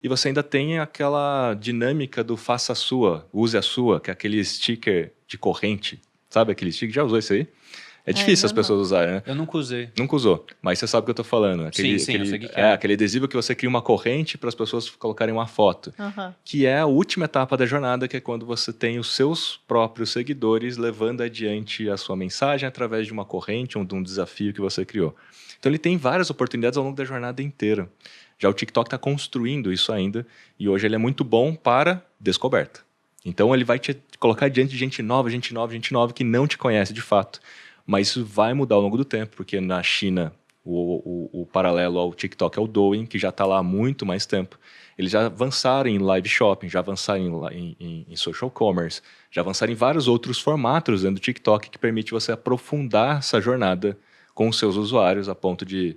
E você ainda tem aquela dinâmica do faça a sua, use a sua, que é aquele sticker de corrente. Sabe aquele sticker? Já usou isso aí? É difícil as Ainda não. pessoas usarem, né? Eu nunca usei. Nunca usou, mas você sabe o que eu tô falando. Sim, eu sei o que é. Aquele adesivo que você cria uma corrente para as pessoas colocarem uma foto. Aham. Que é a última etapa da jornada, que é quando você tem os seus próprios seguidores levando adiante a sua mensagem através de uma corrente ou de um desafio que você criou. Então ele tem várias oportunidades ao longo da jornada inteira. Já o TikTok está construindo isso ainda e hoje ele é muito bom para descoberta. Então ele vai te colocar diante de gente nova que não te conhece de fato. Mas isso vai mudar ao longo do tempo, porque na China o paralelo ao TikTok é o Douyin, que já está lá há muito mais tempo. Eles já avançaram em live shopping, já avançaram em social commerce, já avançaram em vários outros formatos dentro do TikTok que permite você aprofundar essa jornada com os seus usuários a ponto de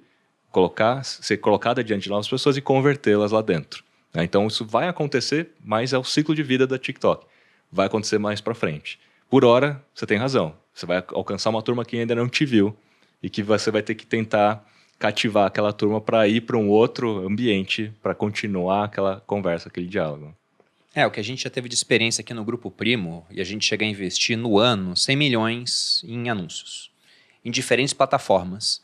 ser colocada diante de novas pessoas e convertê-las lá dentro. Então isso vai acontecer, mas é o ciclo de vida da TikTok. Vai acontecer mais para frente. Por hora, você tem razão. Você vai alcançar uma turma que ainda não te viu e que você vai ter que tentar cativar aquela turma para ir para um outro ambiente para continuar aquela conversa, aquele diálogo. O que a gente já teve de experiência aqui no Grupo Primo, e a gente chega a investir no ano 100 milhões em anúncios, em diferentes plataformas.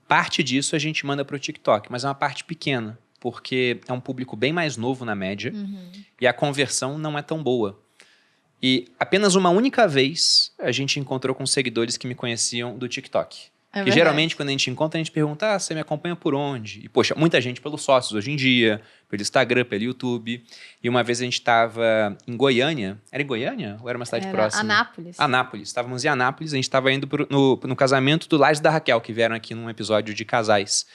Parte disso a gente manda para o TikTok, mas é uma parte pequena, porque é um público bem mais novo na média e a conversão não é tão boa. E apenas uma única vez a gente encontrou com seguidores que me conheciam do TikTok. Que geralmente quando a gente encontra, a gente pergunta, você me acompanha por onde? E poxa, muita gente pelos sócios hoje em dia, pelo Instagram, pelo YouTube. E uma vez a gente estava em Goiânia. Era em Goiânia? Ou era uma cidade próxima? Anápolis. Anápolis. Estávamos em Anápolis, a gente estava indo no casamento do Lages da Raquel, que vieram aqui num episódio de casais.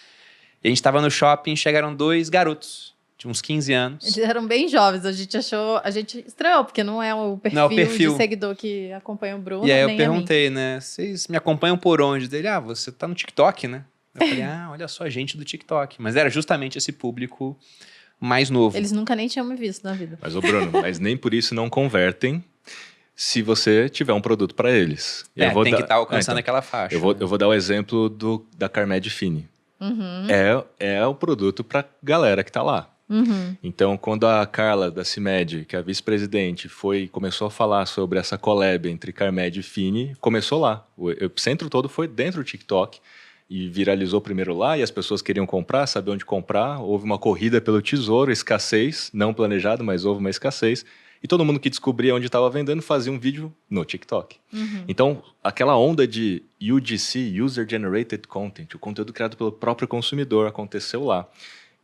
E a gente estava no shopping, chegaram 2 garotos. De uns 15 anos. Eles eram bem jovens, a gente estranhou, porque não é o perfil de seguidor que acompanha o Bruno. E aí eu perguntei, né? Vocês me acompanham por onde? Dele, você tá no TikTok, né? Eu falei, olha só, gente do TikTok. Mas era justamente esse público mais novo. Eles nunca nem tinham me visto na vida. Mas, Bruno, mas nem por isso não convertem se você tiver um produto para eles. Tem que estar alcançando aquela faixa. Eu vou dar o exemplo da Carmed Fini. É o produto para galera que tá lá. Então, quando a Carla da CIMED, que é a vice-presidente, começou a falar sobre essa collab entre Carmed e Fini, começou lá. O epicentro todo foi dentro do TikTok e viralizou primeiro lá e as pessoas queriam comprar, saber onde comprar. Houve uma corrida pelo tesouro, escassez, não planejado, mas houve uma escassez. E todo mundo que descobria onde estava vendendo fazia um vídeo no TikTok. Então, aquela onda de UGC, User Generated Content, o conteúdo criado pelo próprio consumidor, aconteceu lá.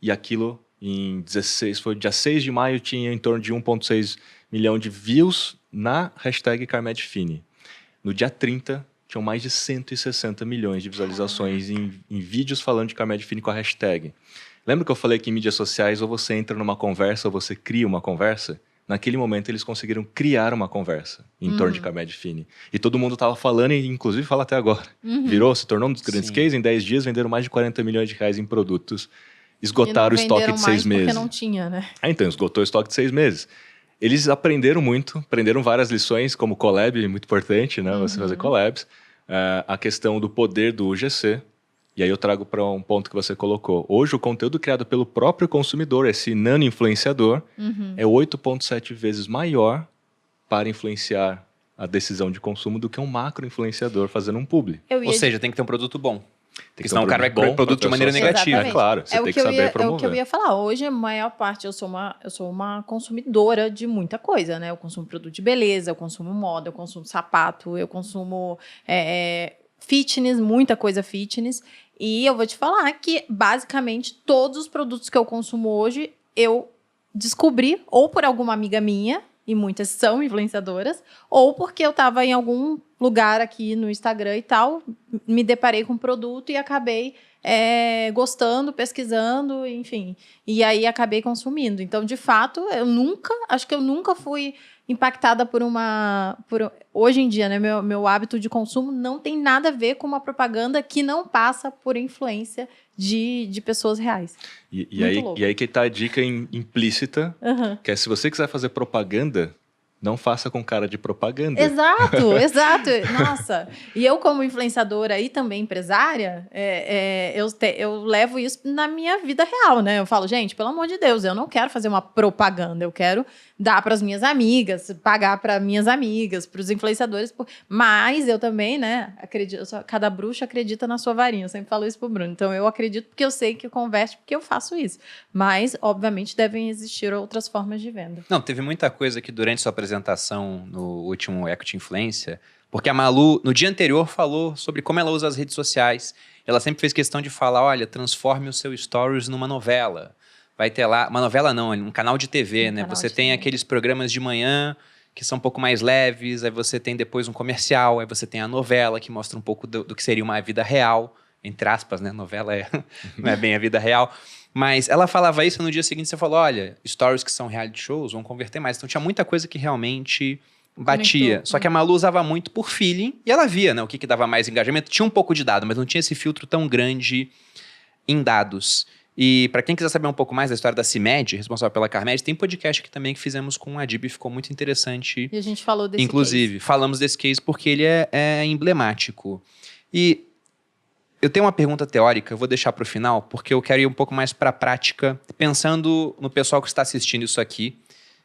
E aquilo... foi dia 6 de maio, tinha em torno de 1,6 milhão de views na hashtag CarmedFini. No dia 30, tinham mais de 160 milhões de visualizações em vídeos falando de CarmedFini com a hashtag. Lembra que eu falei que em mídias sociais ou você entra numa conversa ou você cria uma conversa? Naquele momento, eles conseguiram criar uma conversa em torno de CarmedFini. E todo mundo estava falando, e inclusive fala até agora. Se tornou um dos grandes cases. Em 10 dias, venderam mais de 40 milhões de reais em produtos. Esgotaram o estoque de 6 meses. Porque não tinha, né? Então, esgotou o estoque de 6 meses. Eles aprenderam muito, aprenderam várias lições, como collab, muito importante, né? Você fazer collabs. A questão do poder do UGC. E aí eu trago para um ponto que você colocou. Hoje, o conteúdo criado pelo próprio consumidor, esse nano-influenciador, é 8,7 vezes maior para influenciar a decisão de consumo do que um macro-influenciador fazendo um publi. Ou seja, tem que ter um produto bom. Porque senão o cara vai comer produto de maneira negativa. Exatamente. É claro, você tem que saber promover. É o que eu ia falar. Hoje, a maior parte, eu sou uma consumidora de muita coisa, né? Eu consumo produto de beleza, eu consumo moda, eu consumo sapato, eu consumo fitness, muita coisa fitness. E eu vou te falar que, basicamente, todos os produtos que eu consumo hoje, eu descobri ou por alguma amiga minha, e muitas são influenciadoras, ou porque eu estava em algum lugar aqui no Instagram e tal, me deparei com um produto e acabei gostando, pesquisando, enfim. E aí acabei consumindo. Então, de fato, acho que eu nunca fui impactada hoje em dia, né? Meu hábito de consumo não tem nada a ver com uma propaganda que não passa por influência de pessoas reais. E aí que está a dica implícita, que é se você quiser fazer propaganda, Não faça com cara de propaganda. Exato, exato. Nossa, e eu como influenciadora e também empresária, eu levo isso na minha vida real, né? Eu falo, gente, pelo amor de Deus, eu não quero fazer uma propaganda, eu quero dar para as minhas amigas, pagar para minhas amigas, para os influenciadores, mas eu também, né, acredito, cada bruxa acredita na sua varinha, eu sempre falo isso pro Bruno, então eu acredito porque eu sei que converte, porque eu faço isso, mas, obviamente, devem existir outras formas de venda. Não, teve muita coisa que durante sua apresentação no último Equity Influência, porque a Malu, no dia anterior, falou sobre como ela usa as redes sociais, ela sempre fez questão de falar, olha, transforme o seu stories numa novela. Vai ter lá, uma novela não, um canal de TV, né? Você tem aqueles programas de manhã que são um pouco mais leves, aí você tem depois um comercial, aí você tem a novela que mostra um pouco do que seria uma vida real, entre aspas, né? Novela não é bem a vida real. Mas ela falava isso, no dia seguinte você falou, olha, stories que são reality shows vão converter mais. Então tinha muita coisa que realmente batia. Conectou. Só que a Malu usava muito por feeling e ela via, né, o que dava mais engajamento. Tinha um pouco de dado, mas não tinha esse filtro tão grande em dados. E para quem quiser saber um pouco mais da história da CIMED, responsável pela Carmed, tem podcast aqui também que fizemos com a Dib, ficou muito interessante. E a gente falou desse Inclusive, case. Falamos desse case porque ele é emblemático. E eu tenho uma pergunta teórica, eu vou deixar para o final, porque eu quero ir um pouco mais para a prática, pensando no pessoal que está assistindo isso aqui,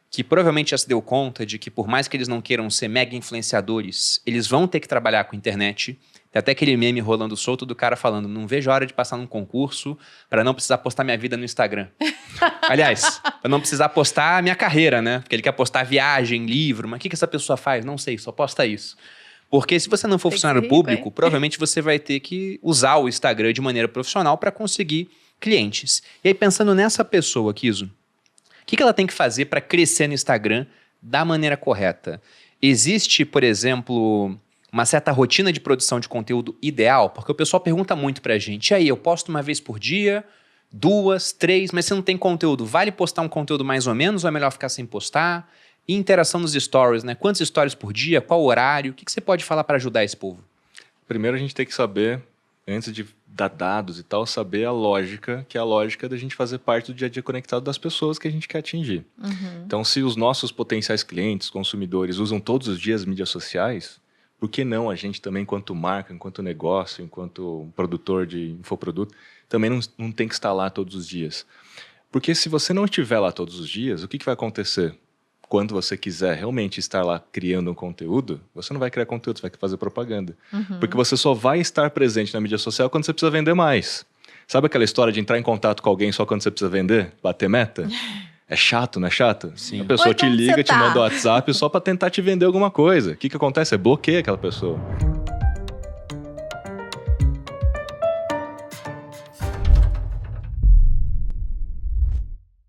que provavelmente já se deu conta de que por mais que eles não queiram ser mega influenciadores, eles vão ter que trabalhar com internet. Tem até aquele meme rolando solto do cara falando, não vejo a hora de passar num concurso para não precisar postar minha vida no Instagram. Aliás, para não precisar postar a minha carreira, né? Porque ele quer postar viagem, livro, mas o que essa pessoa faz? Não sei, só posta isso. Porque se você não for funcionário público, provavelmente você vai ter que usar o Instagram de maneira profissional para conseguir clientes. E aí, pensando nessa pessoa, Kiso, o que ela tem que fazer para crescer no Instagram da maneira correta? Existe, por exemplo, uma certa rotina de produção de conteúdo ideal? Porque o pessoal pergunta muito pra gente, e aí, eu posto uma vez por dia, 2, 3, mas se não tem conteúdo, vale postar um conteúdo mais ou menos ou é melhor ficar sem postar? E interação nos stories, né? Quantos stories por dia? Qual horário? O que você pode falar para ajudar esse povo? Primeiro a gente tem que saber, antes de dar dados e tal, saber a lógica, que é a lógica da gente fazer parte do dia a dia conectado das pessoas que a gente quer atingir. Uhum. Então, se os nossos potenciais clientes, consumidores, usam todos os dias mídias sociais, por que não a gente também, enquanto marca, enquanto negócio, enquanto produtor de infoproduto, também não tem que estar lá todos os dias? Porque se você não estiver lá todos os dias, o que vai acontecer? Quando você quiser realmente estar lá criando um conteúdo, você não vai criar conteúdo, você vai fazer propaganda. Uhum. Porque você só vai estar presente na mídia social quando você precisa vender mais. Sabe aquela história de entrar em contato com alguém só quando você precisa vender? Bater meta? É chato, não é chato? Sim. A pessoa te liga, te manda o WhatsApp só para tentar te vender alguma coisa. O que acontece? Você bloqueia aquela pessoa.